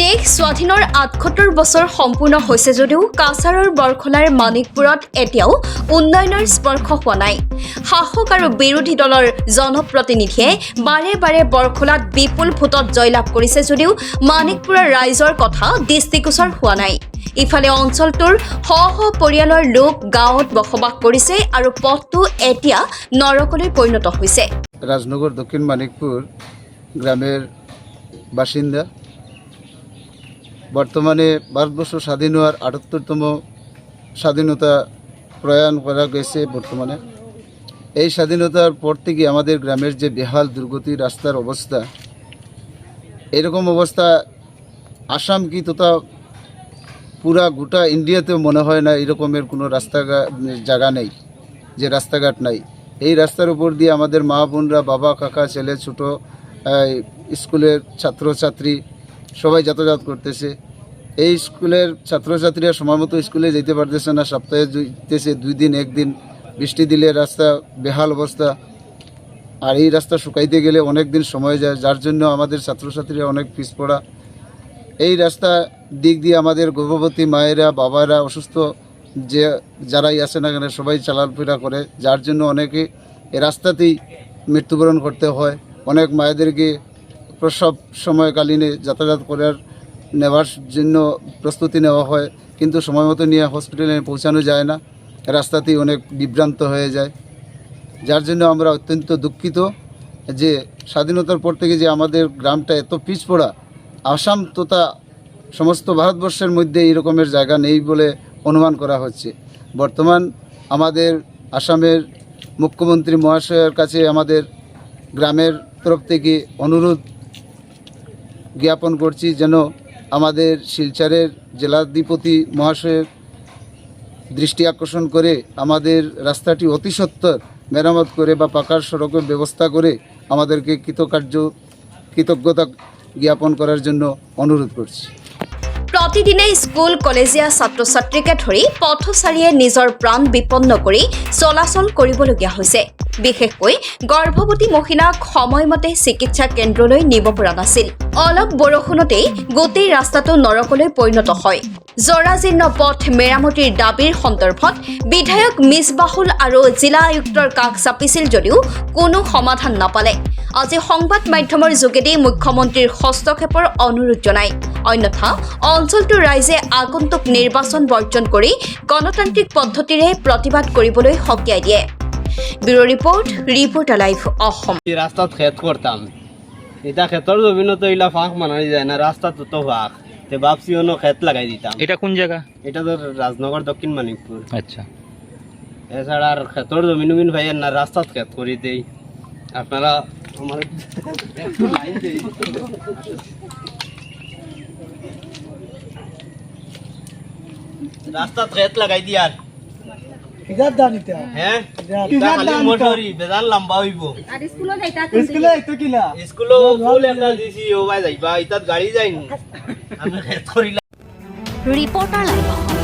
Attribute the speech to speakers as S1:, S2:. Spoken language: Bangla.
S1: দেশ স্বাধীনৰ ৭৮ বছৰ সম্পূৰ্ণ হৈছে যদিও কাছাৰৰ বৰখলাৰ মানিকপুৰত এতিয়াও উন্নয়নৰ স্পৰ্শ হোৱা নাই। শাসক আৰু বিৰোধী দলৰ জনপ্ৰতিনিধিয়ে বাৰে বাৰে বৰখলাত বিপুল ভোটত জয়লাভ কৰিছে যদিও মানিকপুৰৰ ৰাইজৰ কথা দৃষ্টিগোচৰ হোৱা নাই। ইফালে অঞ্চলটোৰ শ শ পৰিয়ালৰ লোক গাঁৱত বসবাস কৰিছে আৰু পথটো এতিয়া নৰকলৈ পৰিণত হৈছে।
S2: রাজনগর দক্ষিণ মানিকপুর গ্রামের বাসিন্দা। বর্তমানে ভারতবর্ষ স্বাধীন হওয়ার ৭৮তম স্বাধীনতা প্রয়াণ করা গেছে। বর্তমানে এই স্বাধীনতার পর থেকে আমাদের গ্রামের যে বেহাল দুর্গতি রাস্তার অবস্থা, এরকম অবস্থা আসাম কি তথা পুরা গোটা ইন্ডিয়াতেও মনে হয় না এরকমের কোনো রাস্তাঘাট জায়গা নেই, যে রাস্তাঘাট নাই। এই রাস্তার উপর দিয়ে আমাদের মা বোনরা, বাবা কাকা ছেলে ছোট স্কুলের ছাত্রছাত্রী সবাই যাতায়াত করতেছে। এই স্কুলের ছাত্রছাত্রীরা সময় মতো স্কুলে যেতে পারতেছে না, সপ্তাহে যেতেছে 2 দিন 1 দিন, বৃষ্টি দিলে রাস্তা বেহাল অবস্থা। আর এই রাস্তা শুকাইতে গেলে অনেক দিন সময় যায়, যার জন্য আমাদের ছাত্রছাত্রীরা অনেক পিছপড়া। এই রাস্তা দিক দিয়ে আমাদের গর্ভবতী মায়েরা, বাবারা, অসুস্থ যে যারাই আসে না কেন সবাই চলাফেরা করে, যার জন্য অনেকে এই রাস্তাতেই মৃত্যুবরণ করতে হয়। অনেক মায়েদেরকে প্রসব সময়কালীনে যাতায়াত করার নেওয়ার জন্য প্রস্তুতি নেওয়া হয়, কিন্তু সময় মতো নিয়ে হসপিটালে পৌঁছানো যায় না, রাস্তাতেই অনেক বিভ্রান্ত হয়ে যায়। যার জন্য আমরা অত্যন্ত দুঃখিত যে স্বাধীনতার পর থেকে যে আমাদের গ্রামটা এত পিছপড়া, আসাম তথা সমস্ত ভারতবর্ষের মধ্যে এই রকমের জায়গা নেই বলে অনুমান করা হচ্ছে। বর্তমান আমাদের আসামের মুখ্যমন্ত্রী মহাশয়ের কাছে আমাদের গ্রামের তরফ থেকে অনুরোধ জ্ঞাপন করছি যেন আমাদের শিলচরের জেলাধিপতি মহাশয়ের দৃষ্টি আকর্ষণ করে আমাদের রাস্তাটি অতি সত্বর মেরামত করে বা পাকার সড়কের ব্যবস্থা করে আমাদেরকে কৃতজ্ঞতা জ্ঞাপন করার জন্য অনুরোধ করছি।
S1: প্ৰতিদিনে স্কুল কলেজীয়া ছাত্ৰ ছাত্ৰীকে ধৰি পথচাৰীয়ে নিজৰ প্ৰাণ বিপন্ন কৰি চলাচল কৰিবলগীয়া হৈছে। বিশেষকৈ গৰ্ভৱতী মহিলাক সময়মতে চিকিৎসা কেন্দ্ৰলৈ নিব পৰা নাছিল। অলপ বৰষুণতেই গোটেই ৰাস্তাটো নৰকলৈ পৰিণত হয়। জৰাজীৰ্ণ পথ মেৰামতিৰ দাবীৰ সন্দৰ্ভত বিধায়ক মিছবাহুল আৰু জিলা আয়ুক্তৰ কাষ চাপিছিল যদিও কোনো সমাধান নাপালে। আজি সংবাদ মাধ্যমৰ যোগেদি মুখ্যমন্ত্ৰীৰ হস্তক্ষেপৰ অনুৰোধ জনায়। অন্যথা অঞ্চলটোৰ ৰাইজে আগন্তুক নিৰ্বাচন বৰ্জন কৰি গণতান্ত্ৰিক পদ্ধতিৰে প্ৰতিবাদ কৰিবলৈ সকীয়াই দিয়ে। ব্যুৰো ৰিপৰ্ট, ৰিপৰ্টাৰ লাইভ অসম।
S3: রাস্তাত খেত করতাম, এটা খেতর জমিনতো এইলা ফাঁক মানানি যায় না, রাস্তাতো তো ফাঁক, তে ভাবছি অন্য খেত লাগাই দিতাম।
S4: এটা কোন জায়গা?
S3: এটা তো রাজনগর দক্ষিণ মানিকপুর।
S4: আচ্ছা,
S3: এছাড়া আর খেতর জমিন ভাইয়ের না, রাস্তাত খেত করি দেই। আপনারা আমার একটু লাইন দেই। রাস্তাত খেত লাগাই দিয়ার হ্যাঁ, খালি মোটরি বেজান লম্বা হইব। স্কুলো ফুল একটা দিছি, ও ভাই যাইবা, ইতাত গাড়ি যাইনি, আমি খেত করিলাম।
S1: ৰিপৰ্টাৰ লাইভ অসম।